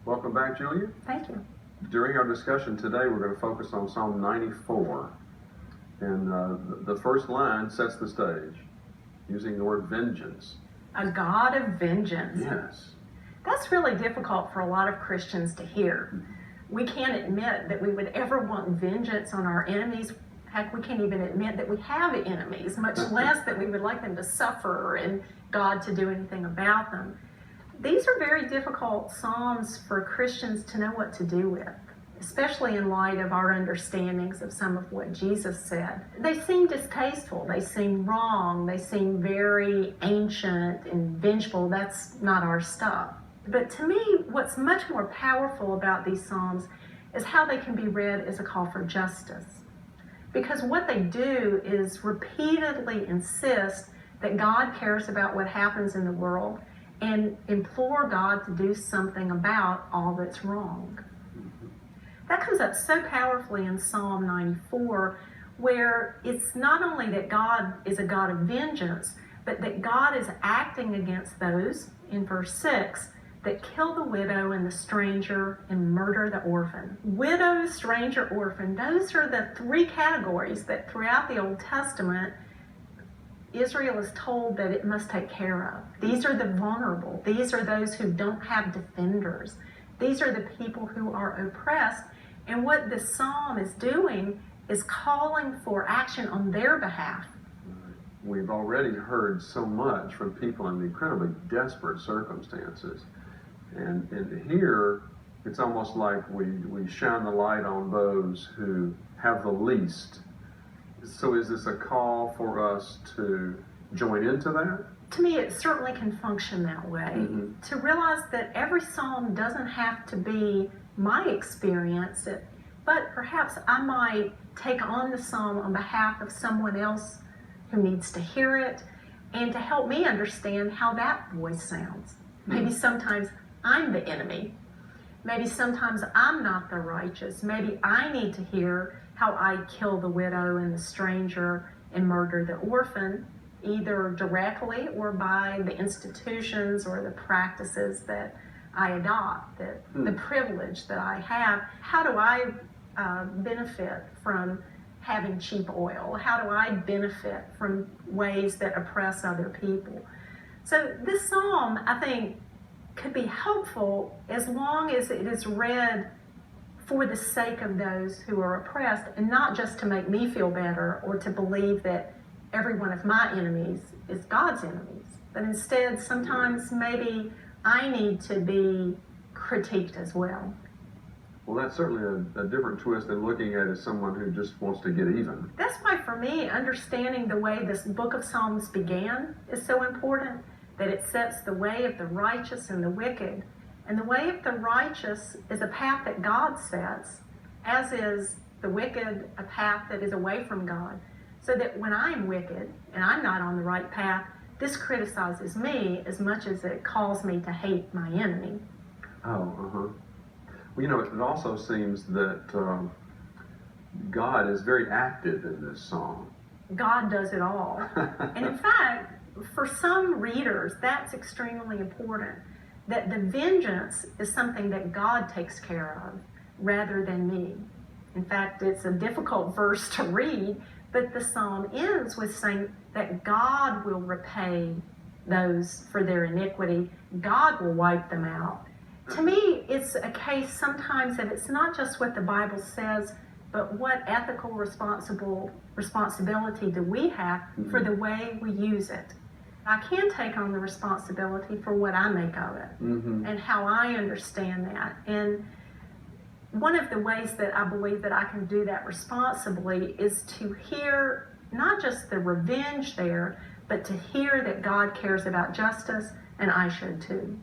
Welcome back, Julia. Thank you. During our discussion today, we're going to focus on Psalm 94. And the first line sets the stage, using the word vengeance. A God of vengeance. Yes. That's really difficult for a lot of Christians to hear. We can't admit that we would ever want vengeance on our enemies. Heck, we can't even admit that we have enemies, much less that we would like them to suffer and God to do anything about them. These are very difficult Psalms for Christians to know what to do with, especially in light of our understandings of some of what Jesus said. They seem distasteful, they seem wrong, they seem very ancient and vengeful. That's not our stuff. But to me, what's much more powerful about these Psalms is how they can be read as a call for justice. Because what they do is repeatedly insist that God cares about what happens in the world and implore God to do something about all that's wrong. That comes up so powerfully in Psalm 94, where it's not only that God is a God of vengeance, but that God is acting against those, in verse 6, that kill the widow and the stranger and murder the orphan. Widow, stranger, orphan, those are the three categories that throughout the Old Testament Israel is told that it must take care of. These are the vulnerable. These are those who don't have defenders. These are the people who are oppressed. And what this psalm is doing is calling for action on their behalf. We've already heard so much from people in incredibly desperate circumstances. And here, it's almost like we shine the light on those who have the least. So is this a call for us to join into that? To me, it certainly can function that way. Mm-hmm. To realize that every psalm doesn't have to be my experience, but perhaps I might take on the psalm on behalf of someone else who needs to hear it and to help me understand how that voice sounds. Maybe sometimes I'm the enemy. Maybe sometimes I'm not the righteous. Maybe I need to hear how I kill the widow and the stranger and murder the orphan, either directly or by the institutions or the practices that I adopt, the privilege that I have. How do I benefit from having cheap oil? How do I benefit from ways that oppress other people? So this psalm, I think, could be helpful as long as it is read for the sake of those who are oppressed and not just to make me feel better or to believe that every one of my enemies is God's enemies. But instead, sometimes maybe I need to be critiqued as well. Well, that's certainly a different twist than looking at it as someone who just wants to get even. That's why, for me, understanding the way this book of Psalms began is so important, that it sets the way of the righteous and the wicked. And the way of the righteous is a path that God sets, as is the wicked a path that is away from God. So that when I'm wicked and I'm not on the right path, this criticizes me as much as it calls me to hate my enemy. Well, it also seems that God is very active in this song. God does it all. And in fact, for some readers, that's extremely important, that the vengeance is something that God takes care of rather than me. In fact, it's a difficult verse to read, but the psalm ends with saying that God will repay those for their iniquity. God will wipe them out. To me, it's a case sometimes that it's not just what the Bible says, but what ethical responsibility do we have for the way we use it. I can take on the responsibility for what I make of it and how I understand that. And one of the ways that I believe that I can do that responsibly is to hear not just the revenge there, but to hear that God cares about justice, and I should too.